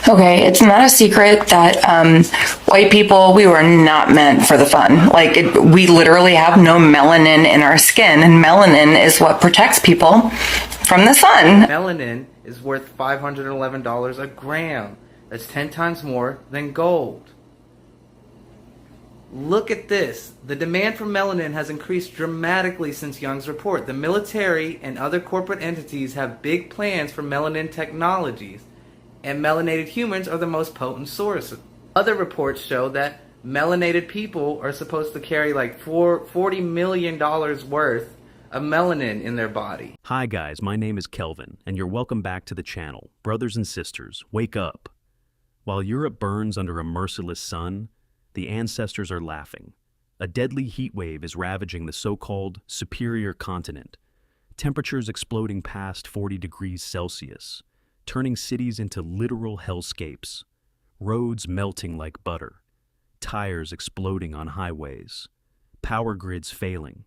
Okay, it's not a secret that white people, we were not meant for the fun. We literally have no melanin in our skin, and melanin is what protects people from the sun. Melanin is worth $511 a gram. That's 10 times more than gold. Look at this. The demand for melanin has increased dramatically since Young's report. The military and other corporate entities have big plans for melanin technologies, and melanated humans are the most potent source. Other reports show that melanated people are supposed to carry like $40 million worth of melanin in their body. Hi guys, my name is Kelvin, and you're welcome back to the channel. Brothers and sisters, wake up. While Europe burns under a merciless sun, the ancestors are laughing. A deadly heat wave is ravaging the so-called superior continent. Temperatures exploding past 40 degrees Celsius, turning cities into literal hellscapes. Roads melting like butter. Tires exploding on highways. Power grids failing.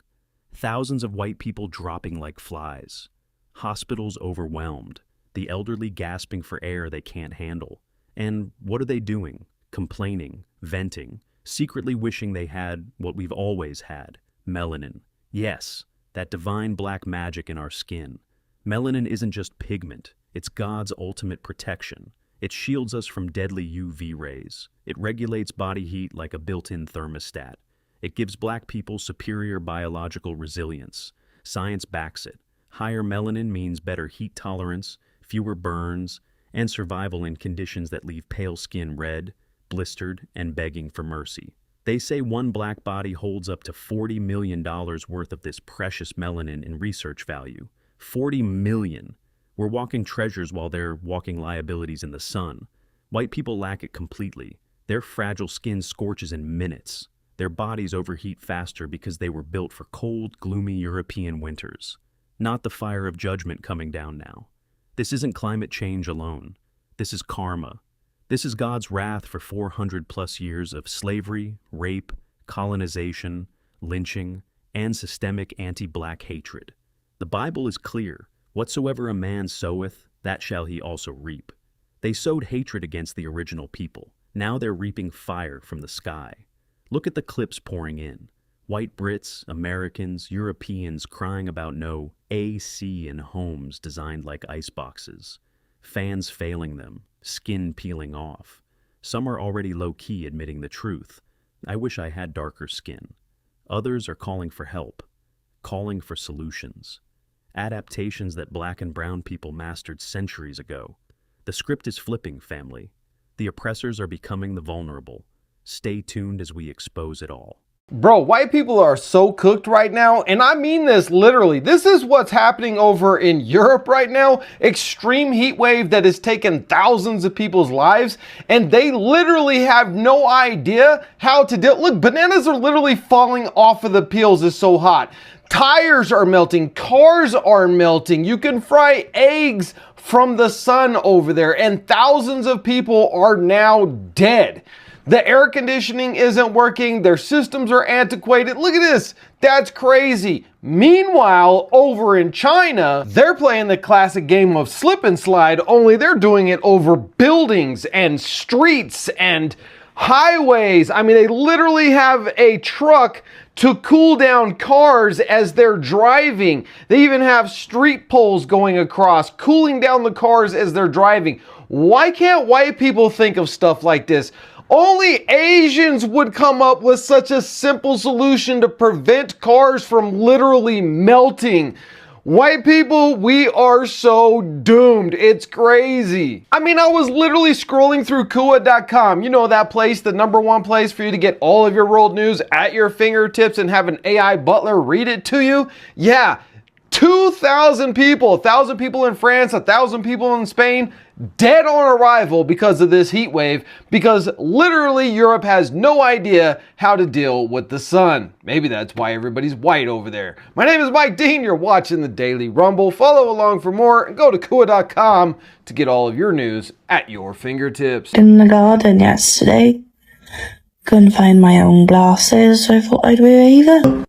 Thousands of white people dropping like flies. Hospitals overwhelmed. The elderly gasping for air they can't handle. And what are they doing? Complaining, venting, secretly wishing they had what we've always had, melanin. Yes, that divine black magic in our skin. Melanin isn't just pigment, it's God's ultimate protection. It shields us from deadly UV rays. It regulates body heat like a built-in thermostat. It gives black people superior biological resilience. Science backs it. Higher melanin means better heat tolerance, fewer burns, and survival in conditions that leave pale skin red, blistered, and begging for mercy. They say one black body holds up to $40 million worth of this precious melanin in research value. 40 million. We're walking treasures while they're walking liabilities in the sun. White people lack it completely. Their fragile skin scorches in minutes. Their bodies overheat faster because they were built for cold, gloomy European winters. Not the fire of judgment coming down now. This isn't climate change alone. This is karma. This is God's wrath for 400 plus years of slavery, rape, colonization, lynching, and systemic anti-black hatred. The Bible is clear. Whatsoever a man soweth, that shall he also reap. They sowed hatred against the original people. Now they're reaping fire from the sky. Look at the clips pouring in. White Brits, Americans, Europeans crying about no AC in homes designed like iceboxes. Fans failing them, skin peeling off. Some are already low-key admitting the truth. I wish I had darker skin. Others are calling for help, calling for solutions. Adaptations that black and brown people mastered centuries ago. The script is flipping, family. The oppressors are becoming the vulnerable. Stay tuned as we expose it all. Bro, white people are so cooked right now, and I mean this literally. This is what's happening over in Europe right now. Extreme heat wave that has taken thousands of people's lives, and they literally have no idea how to deal. Look, bananas are literally falling off of the peels. It's so hot. Tires are melting, cars are melting. You can fry eggs from the sun over there, and thousands of people are now dead. The air conditioning isn't working. Their systems are antiquated. Look at this. That's crazy. Meanwhile, over in China, they're playing the classic game of slip and slide, only they're doing it over buildings and streets and highways. I mean, they literally have a truck to cool down cars as they're driving. They even have street poles going across, cooling down the cars as they're driving. Why can't white people think of stuff like this? Only Asians would come up with such a simple solution to prevent cars from literally melting. White people, we are so doomed. It's crazy. I mean, I was literally scrolling through Kua.com. You know that place, the #1 place for you to get all of your world news at your fingertips and have an AI butler read it to you? Yeah. 2,000 people, 1,000 people in France, 1,000 people in Spain, dead on arrival because of this heat wave, because literally Europe has no idea how to deal with the sun. Maybe that's why everybody's white over there. My name is Mike Dean. You're watching the Daily Rumble. Follow along for more and go to Kua.com to get all of your news at your fingertips. In the garden yesterday, couldn't find my own glasses, so I thought I'd wear either.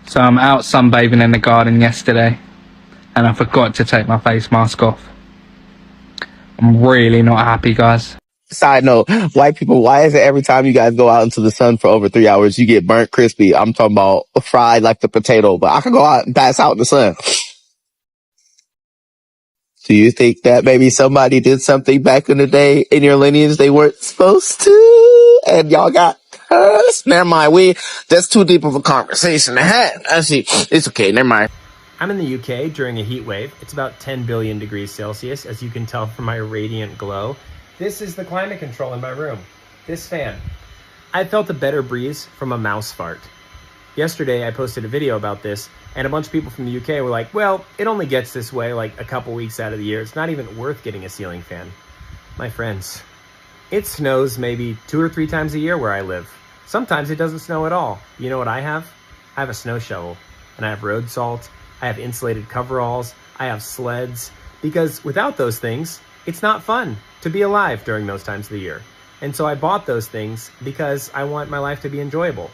So I'm out sunbathing in the garden yesterday and I forgot to take my face mask off. I'm really not happy, guys. Side note, white people, why is it every time you guys go out into the sun for over 3 hours, you get burnt crispy? I'm talking about fried like the potato, but I can go out and pass out in the sun. Do you think that maybe somebody did something back in the day in your lineage they weren't supposed to, and y'all got cursed? Never mind, that's too deep of a conversation to have. Actually, it's okay, never mind. I'm in the UK during a heat wave. It's about 10 billion degrees Celsius, as you can tell from my radiant glow. This is the climate control in my room. This fan. I felt a better breeze from a mouse fart. Yesterday, I posted a video about this, and a bunch of people from the UK were like, well, it only gets this way like a couple weeks out of the year. It's not even worth getting a ceiling fan. My friends, it snows maybe 2 or 3 times a year where I live. Sometimes it doesn't snow at all. You know what I have? I have a snow shovel, and I have road salt. I have insulated coveralls, I have sleds, because without those things, it's not fun to be alive during those times of the year. And so I bought those things because I want my life to be enjoyable.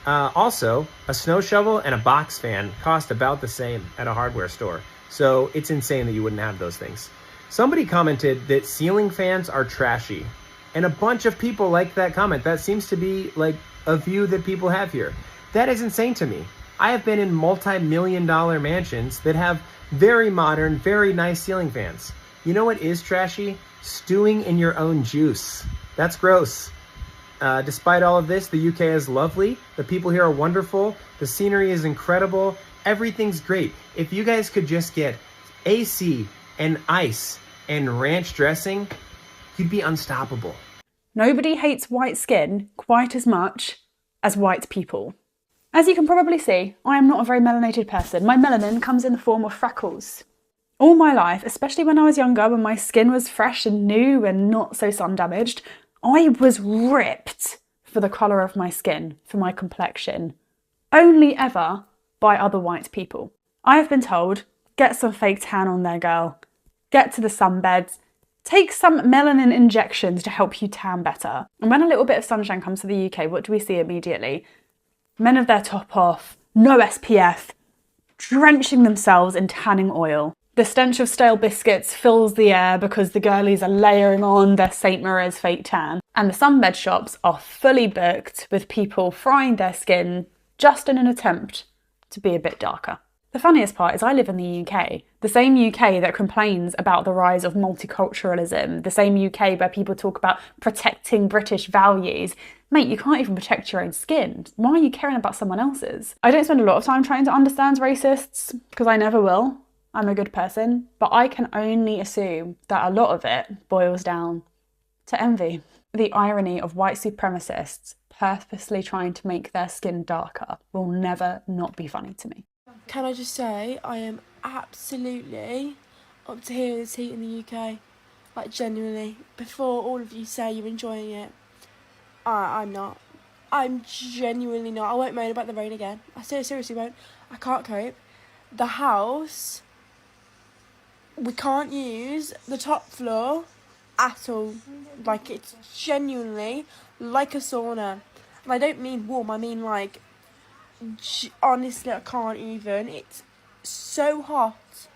Also, a snow shovel and a box fan cost about the same at a hardware store. So it's insane that you wouldn't have those things. Somebody commented that ceiling fans are trashy. And a bunch of people liked that comment. That seems to be like a view that people have here. That is insane to me. I have been in multi-million-dollar mansions that have very modern, very nice ceiling fans. You know what is trashy? Stewing in your own juice. That's gross. Despite all of this, the UK is lovely. The people here are wonderful. The scenery is incredible. Everything's great. If you guys could just get AC and ice and ranch dressing, you'd be unstoppable. Nobody hates white skin quite as much as white people. As you can probably see, I am not a very melanated person. My melanin comes in the form of freckles. All my life, especially when I was younger, when my skin was fresh and new and not so sun damaged, I was ripped for the colour of my skin, for my complexion. Only ever by other white people. I have been told, get some fake tan on there, girl. Get to the sunbeds. Take some melanin injections to help you tan better. And when a little bit of sunshine comes to the UK, what do we see immediately? Men with their top off, no SPF, drenching themselves in tanning oil. The stench of stale biscuits fills the air because the girlies are layering on their St. Moriz fake tan. And the sunbed shops are fully booked with people frying their skin just in an attempt to be a bit darker. The funniest part is I live in the UK, the same UK that complains about the rise of multiculturalism, the same UK where people talk about protecting British values. Mate, you can't even protect your own skin. Why are you caring about someone else's? I don't spend a lot of time trying to understand racists, because I never will. I'm a good person, but I can only assume that a lot of it boils down to envy. The irony of white supremacists purposely trying to make their skin darker will never not be funny to me. Can I just say, I am absolutely up to here with this heat in the UK. Like, genuinely. Before all of you say you're enjoying it, I'm not. I'm genuinely not. I won't moan about the rain again. I seriously won't. I can't cope. The house, we can't use the top floor at all. Like, it's genuinely like a sauna. And I don't mean warm, I mean like, honestly, I can't even. It's so hot.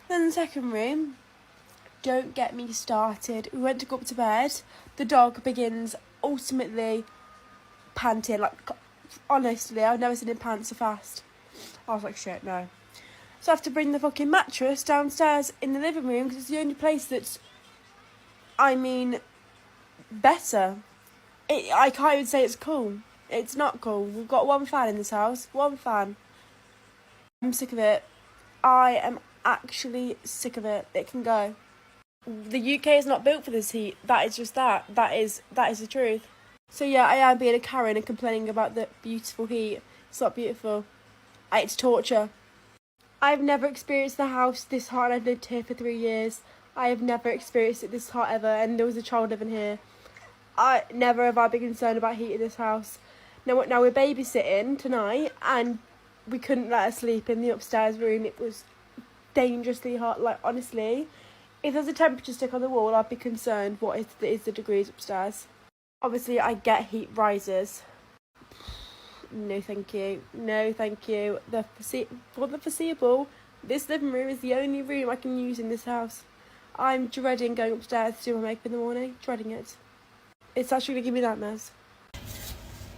Then the second room, don't get me started. We went to go up to bed. The dog begins ultimately panting. Like, honestly, I've never seen him pant so fast. I was like, shit, no. So I have to bring the fucking mattress downstairs in the living room because it's the only place that's, I mean, better. I can't even say it's cool. It's not cool. We've got one fan in this house. One fan. I'm sick of it. I am actually sick of it. It can go. The UK is not built for this heat. That is just that. That is the truth. So yeah, I am being a Karen and complaining about the beautiful heat. It's not beautiful. It's torture. I've never experienced the house this hot, and I've lived here for 3 years. I have never experienced it this hot ever, and there was a child living here. Never have I been concerned about heat in this house. Now we're babysitting tonight, and we couldn't let her sleep in the upstairs room. It was dangerously hot. Like, honestly, if there's a temperature stick on the wall, I'd be concerned what is the degrees upstairs. Obviously, I get heat rises. no thank you. No thank you. For the foreseeable, this living room is the only room I can use in this house. I'm dreading going upstairs to do my makeup in the morning. Dreading it. It's actually going to give me nightmares.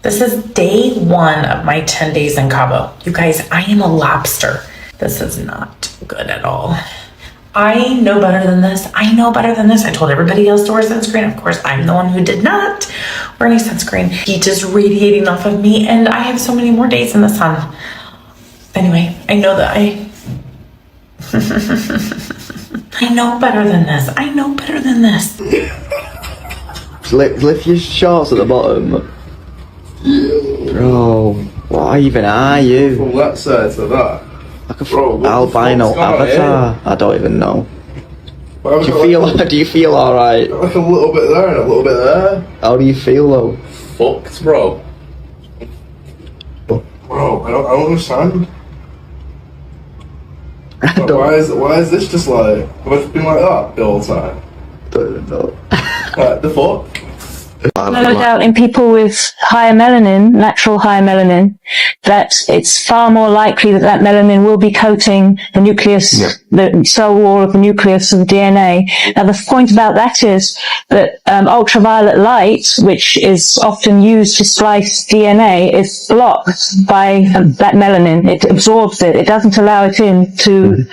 This is day 1 of my 10 days in Cabo. You guys, I am a lobster. This is not good at all. I know better than this. I know better than this. I told everybody else to wear sunscreen. Of course, I'm the one who did not wear any sunscreen. Heat is radiating off of me, and I have so many more days in the sun. Anyway, I know that I know better than this. I know better than this. Lift your shorts at the bottom. Bro, what even are you? From that side to that. Like a albino avatar. I don't even know. Do you feel alright? Like a little bit there and a little bit there. How do you feel though? Fucked, bro. Bro, I don't understand. Why is this just like, have I just been like that the whole time? Don't even know. Like, the fuck? No doubt in people with higher melanin, natural higher melanin, that it's far more likely that that melanin will be coating the nucleus, the cell wall of the nucleus of the DNA. Now the point about that is that ultraviolet light, which is often used to splice DNA, is blocked by that melanin. It absorbs it. It doesn't allow it in to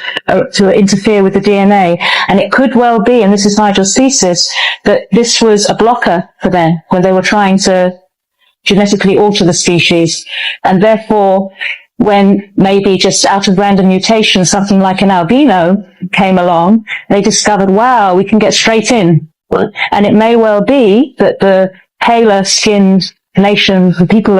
interfere with the DNA. And it could well be, and this is Nigel's thesis, that this was a blocker for them when they were trying to genetically alter the species, and therefore when maybe just out of random mutation something like an albino came along, they discovered, wow, we can get straight in. And it may well be that the paler skinned nations, the people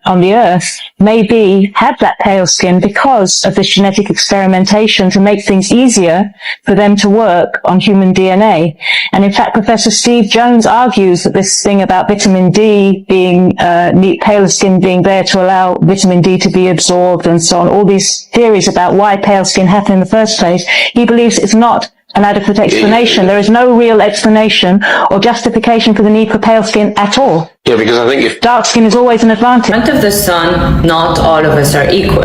on the earth, maybe had that pale skin because of this genetic experimentation to make things easier for them to work on human DNA. And in fact, Professor Steve Jones argues that this thing about vitamin D being, paler skin being there to allow vitamin D to be absorbed and so on, all these theories about why pale skin happened in the first place, he believes it's not an adequate explanation. There is no real explanation or justification for the need for pale skin at all. Yeah, because I think if dark skin is always an advantage. In front of the sun, not all of us are equal.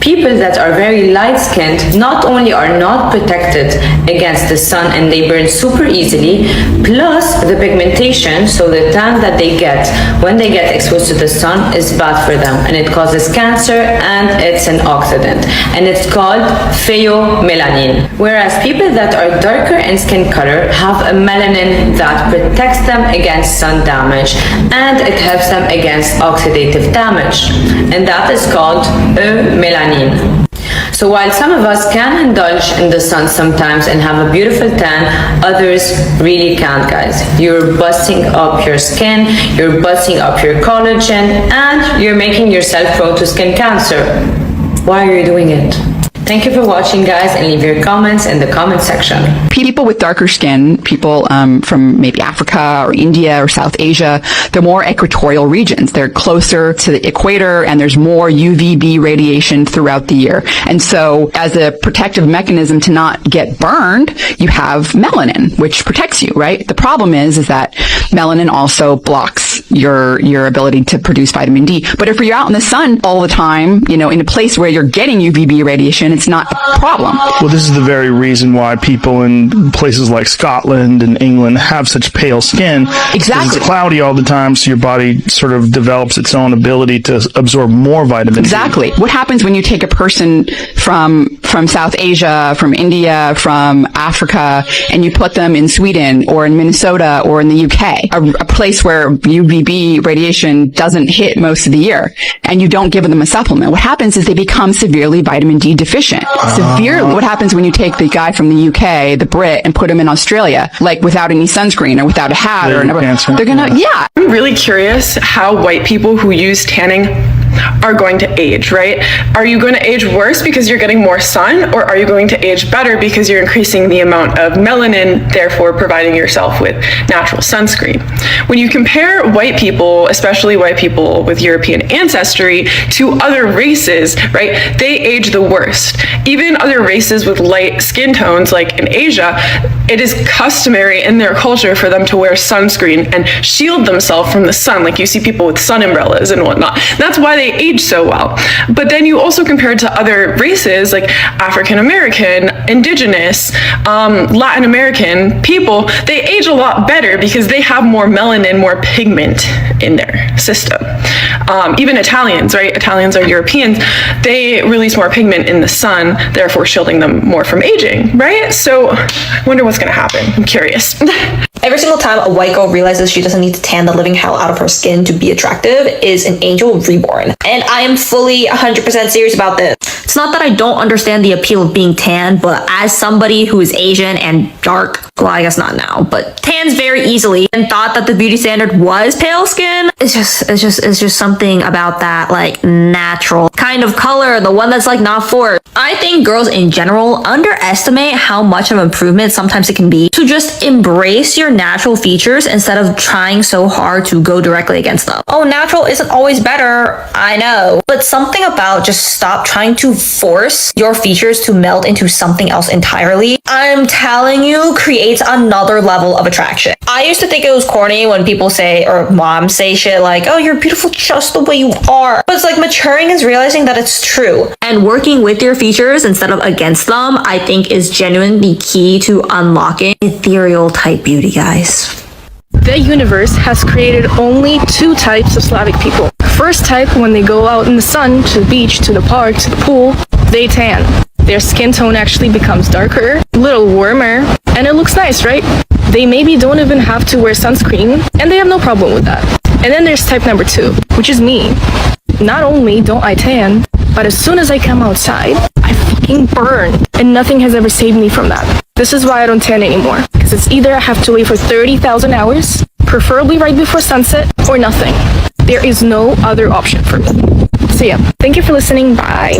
People that are very light-skinned not only are not protected against the sun and they burn super easily, plus the pigmentation, so the tan that they get when they get exposed to the sun is bad for them, and it causes cancer, and it's an oxidant, and it's called pheomelanin. Whereas people that are darker in skin color have a melanin that protects them against sun damage, and it helps them against oxidative damage, and that is called melanin. So while some of us can indulge in the sun sometimes and have a beautiful tan, others really can't, guys. You're busting up your skin, you're busting up your collagen, and you're making yourself prone to skin cancer. Why are you doing it? Thank you for watching, guys, and leave your comments in the comment section. People with darker skin, people from maybe Africa or India or South Asia, they're more equatorial regions. They're closer to the equator, and there's more UVB radiation throughout the year. And so as a protective mechanism to not get burned, you have melanin, which protects you, right? The problem is that melanin also blocks your ability to produce vitamin D. But if you're out in the sun all the time, in a place where you're getting UVB radiation, it's not a problem. Well, this is the very reason why people in places like Scotland and England have such pale skin. Exactly. It's cloudy all the time, so your body sort of develops its own ability to absorb more vitamin D. What happens when you take a person from South Asia, from India, from Africa, and you put them in Sweden or in Minnesota or in the UK, a place where UVB radiation doesn't hit most of the year, and you don't give them a supplement? What happens is they become severely vitamin D deficient. Severely. What happens when you take the guy from the UK, the Brit, and put him in Australia, like without any sunscreen or without a hat or they're gonna, yeah. I'm really curious how white people who use tanning are going to age, right? Are you going to age worse because you're getting more sun, or are you going to age better because you're increasing the amount of melanin, therefore providing yourself with natural sunscreen? When you compare white people, especially white people with European ancestry, to other races, right, they age the worst. advanced. Even other races with light skin tones, like in Asia, it is customary in their culture for them to wear sunscreen and shield themselves from the sun. Like you see people with sun umbrellas and whatnot. That's why they age so well. But then you also compare it to other races like African American, Indigenous, Latin American people, they age a lot better because they have more melanin, more pigment in their system. Even Italians, right? Italians are Europeans. They release more pigment in the sun, therefore shielding them more from aging, right? So I wonder what's gonna happen. I'm curious. Every single time a white girl realizes she doesn't need to tan the living hell out of her skin to be attractive is an angel reborn. And I am fully 100% serious about this. It's not that I don't understand the appeal of being tan, but as somebody who is Asian and dark, well, I guess not now, but tans very easily and thought that the beauty standard was pale skin, it's just something about that like natural kind of color, the one that's like not forced. I think girls in general underestimate how much of an improvement sometimes it can be to just embrace your natural features instead of trying so hard to go directly against them. Oh, natural isn't always better, I know, but something about just stop trying to force your features to meld into something else entirely, I'm telling you, creates another level of attraction. I used to think it was corny when people say, or moms say shit like, oh, you're beautiful just the way you are. But it's like maturing is realizing that it's true. And working with your features instead of against them, I think is genuinely key to unlocking ethereal type beauty, guys. The universe has created only two types of Slavic people. First type, when they go out in the sun, to the beach, to the park, to the pool, they tan. Their skin tone actually becomes darker, a little warmer, and it looks nice, right? They maybe don't even have to wear sunscreen, and they have no problem with that. And then there's type number 2, which is me. Not only don't I tan, but as soon as I come outside, I fucking burn. And nothing has ever saved me from that. This is why I don't tan anymore. Because it's either I have to wait for 30,000 hours, preferably right before sunset, or nothing. There is no other option for me. So yeah, thank you for listening. Bye.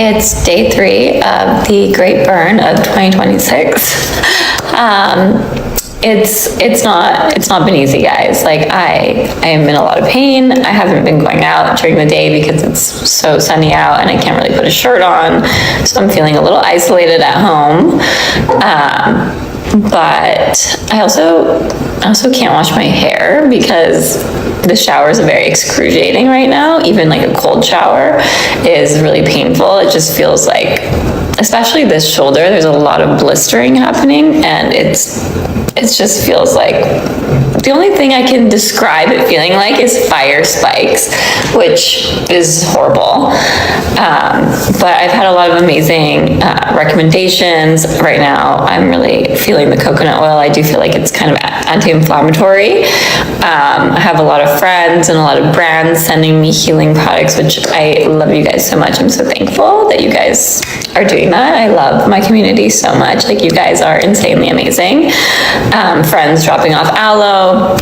It's day 3 of the Great Burn of 2026. It's not been easy, guys. Like I am in a lot of pain. I haven't been going out during the day because it's so sunny out and I can't really put a shirt on. So I'm feeling a little isolated at home. But I also can't wash my hair because the showers are very excruciating right now. Even like a cold shower is really painful. It just feels like, especially this shoulder, there's a lot of blistering happening, and it just feels like the only thing I can describe it feeling like is fire spikes, which is horrible. But I've had a lot of amazing recommendations. Right now, I'm really feeling the coconut oil. I do feel like it's kind of anti-inflammatory. I have a lot of friends and a lot of brands sending me healing products, which I love you guys so much. I'm so thankful that you guys are doing that. I love my community so much. Like, you guys are insanely amazing. Friends dropping off aloe,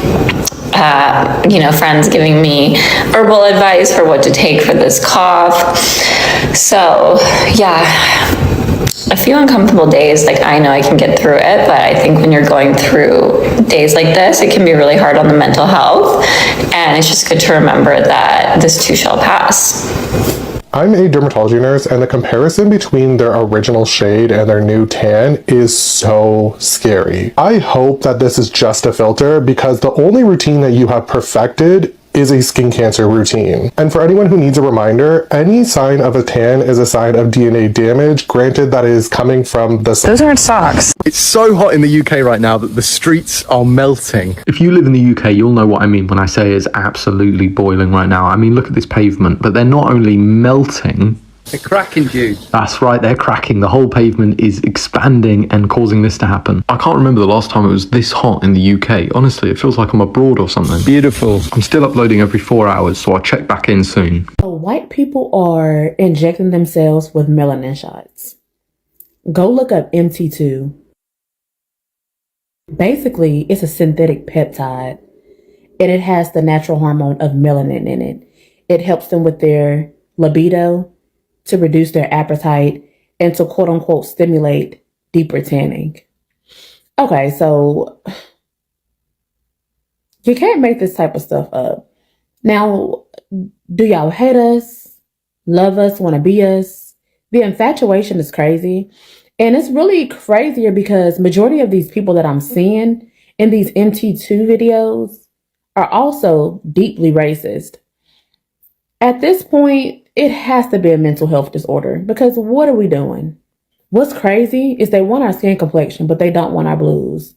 friends giving me herbal advice for what to take for this cough. So yeah, a few uncomfortable days. Like, I know I can get through it, but I think when you're going through days like this, it can be really hard on the mental health, and it's just good to remember that this too shall pass. I'm a dermatology nurse, and the comparison between their original shade and their new tan is so scary. I hope that this is just a filter, because the only routine that you have perfected is a skin cancer routine. And for anyone who needs a reminder, any sign of a tan is a sign of DNA damage, granted that is coming from the sun. Those aren't socks. It's so hot in the UK right now that the streets are melting. If you live in the UK, you'll know what I mean when I say it's absolutely boiling right now. I mean, look at this pavement, but they're not only melting, they're cracking, dude. That's right, they're cracking. The whole pavement is expanding and causing this to happen. I can't remember the last time it was this hot in the UK. Honestly, it feels like I'm abroad or something. Beautiful. I'm still uploading every 4 hours, so I'll check back in soon. So white people are injecting themselves with melanin shots. Go look up MT2. Basically, it's a synthetic peptide, and it has the natural hormone of melanin in it. It helps them with their libido, to reduce their appetite, and to quote unquote stimulate deeper tanning. Okay, so you can't make this type of stuff up. Now, do y'all hate us, love us, want to be us? The infatuation is crazy. And it's really crazier because majority of these people that I'm seeing in these MT2 videos are also deeply racist. At this point, it has to be a mental health disorder because what are we doing? What's crazy is they want our skin complexion, but they don't want our blues.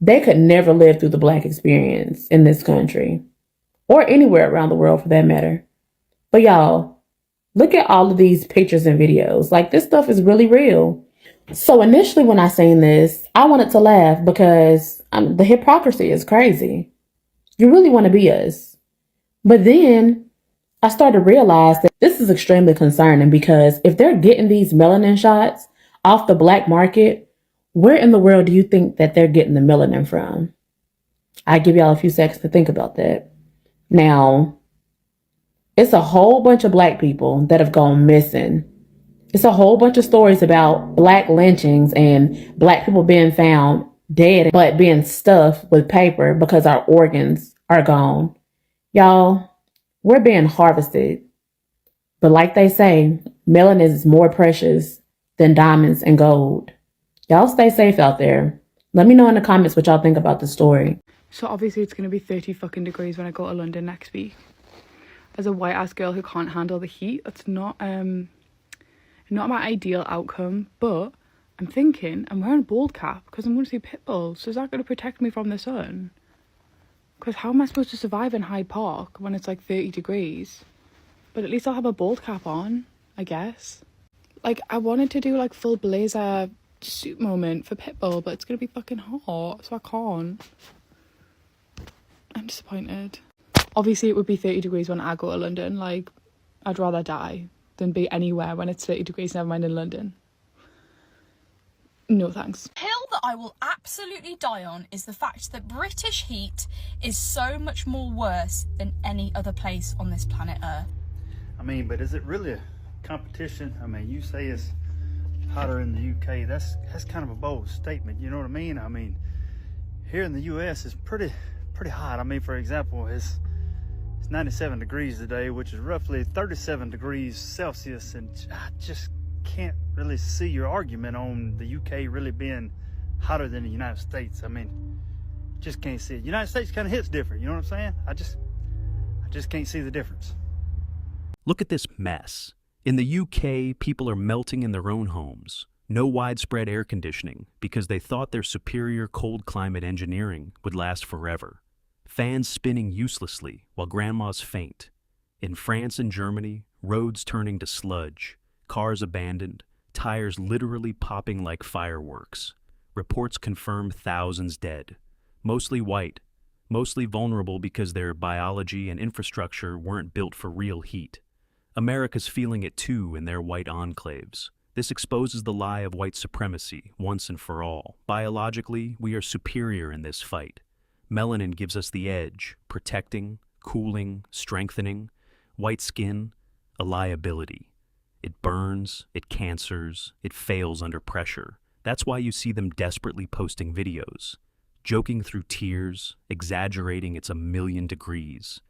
They could never live through the Black experience in this country or anywhere around the world for that matter. But y'all, look at all of these pictures and videos. Like, this stuff is really real. So initially when I seen this, I wanted to laugh because the hypocrisy is crazy. You really want to be us. But then I started to realize that this is extremely concerning because if they're getting these melanin shots off the black market, where in the world do you think that they're getting the melanin from? I give y'all a few seconds to think about that. Now, it's a whole bunch of black people that have gone missing. It's a whole bunch of stories about black lynchings and black people being found dead but being stuffed with paper because our organs are gone. Y'all, we're being harvested. But like they say, melanin is more precious than diamonds and gold. Y'all stay safe out there. Let me know in the comments what y'all think about the story. So obviously it's going to be 30 fucking degrees when I go to London next week. As a white ass girl who can't handle the heat, that's not my ideal outcome, but I'm thinking I'm wearing a bald cap because I'm going to see Pitbull. So is that going to protect me from the sun? Because how am I supposed to survive in Hyde Park when it's like 30 degrees? But at least I'll have a bald cap on, I guess. Like, I wanted to do like full blazer suit moment for Pitbull, but it's going to be fucking hot, so I can't. I'm disappointed. Obviously, it would be 30 degrees when I go to London. Like, I'd rather die than be anywhere when it's 30 degrees, never mind in London. No thanks. The hill that I will absolutely die on is the fact that British heat is so much more worse than any other place on this planet Earth. I mean, but is it really a competition? I mean, you say it's hotter in the UK. That's kind of a bold statement, you know what I mean? I mean, here in the US it's pretty hot. I mean, for example, it's 97 degrees today, which is roughly 37 degrees Celsius, and I just can't really see your argument on the UK really being hotter than the United States. I mean, just can't see it. United States kind of hits different, you know what I'm saying? I just can't see the difference. Look at this mess. In the UK, people are melting in their own homes. No widespread air conditioning because they thought their superior cold climate engineering would last forever. Fans spinning uselessly while grandmas faint. In France and Germany, roads turning to sludge, cars abandoned, tires literally popping like fireworks. Reports confirm thousands dead. Mostly white, mostly vulnerable because their biology and infrastructure weren't built for real heat. America's feeling it too in their white enclaves. This exposes the lie of white supremacy once and for all. Biologically, we are superior in this fight. Melanin gives us the edge, protecting, cooling, strengthening. White skin, a liability. It burns, it cancers, it fails under pressure. That's why you see them desperately posting videos, joking through tears, exaggerating it's 1,000,000 degrees.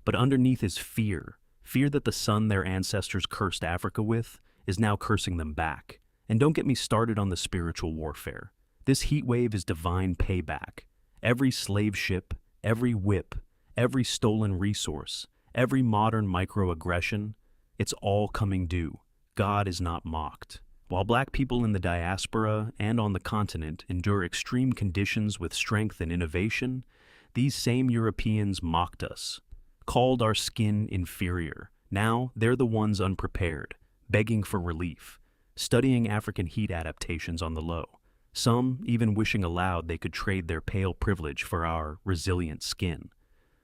But underneath is fear. Fear that the sun their ancestors cursed Africa with is now cursing them back. And don't get me started on the spiritual warfare. This heat wave is divine payback. Every slave ship, every whip, every stolen resource, every modern microaggression, it's all coming due. God is not mocked. While black people in the diaspora and on the continent endure extreme conditions with strength and innovation, these same Europeans mocked us, called our skin inferior. Now they're the ones unprepared, begging for relief, studying African heat adaptations on the low. Some even wishing aloud they could trade their pale privilege for our resilient skin.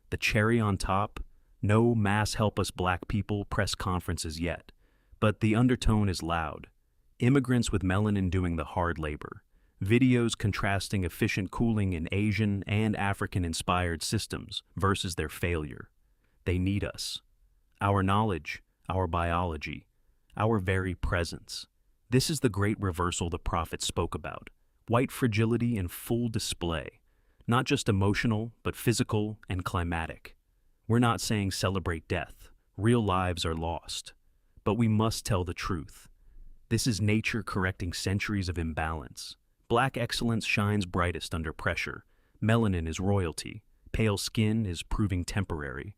The cherry on top, no mass help us black people press conferences yet, but the undertone is loud. Immigrants with melanin doing the hard labor. Videos contrasting efficient cooling in Asian and African-inspired systems versus their failure. They need us. Our knowledge, our biology, our very presence. This is the great reversal the prophet spoke about. White fragility in full display. Not just emotional, but physical and climatic. We're not saying celebrate death. Real lives are lost. But we must tell the truth. This is nature correcting centuries of imbalance. Black excellence shines brightest under pressure. Melanin is royalty. Pale skin is proving temporary.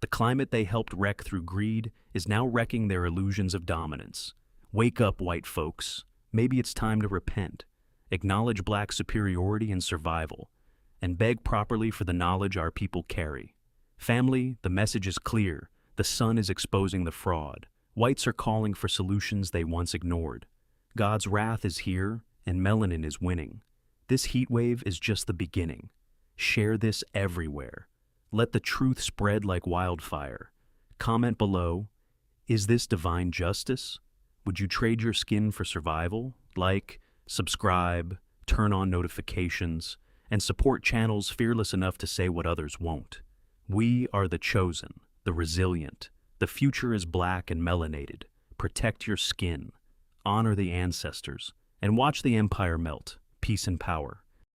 The climate they helped wreck through greed is now wrecking their illusions of dominance. Wake up, white folks. Maybe it's time to repent. Acknowledge black superiority and survival, and beg properly for the knowledge our people carry. Family, the message is clear. The sun is exposing the fraud. Whites are calling for solutions they once ignored. God's wrath is here, and melanin is winning. This heat wave is just the beginning. Share this everywhere. Let the truth spread like wildfire. Comment below, is this divine justice? Would you trade your skin for survival? Like, subscribe, turn on notifications, and support channels fearless enough to say what others won't. We are the chosen, the resilient. The future is black and melanated. Protect your skin, honor the ancestors, and watch the empire melt. Peace and power.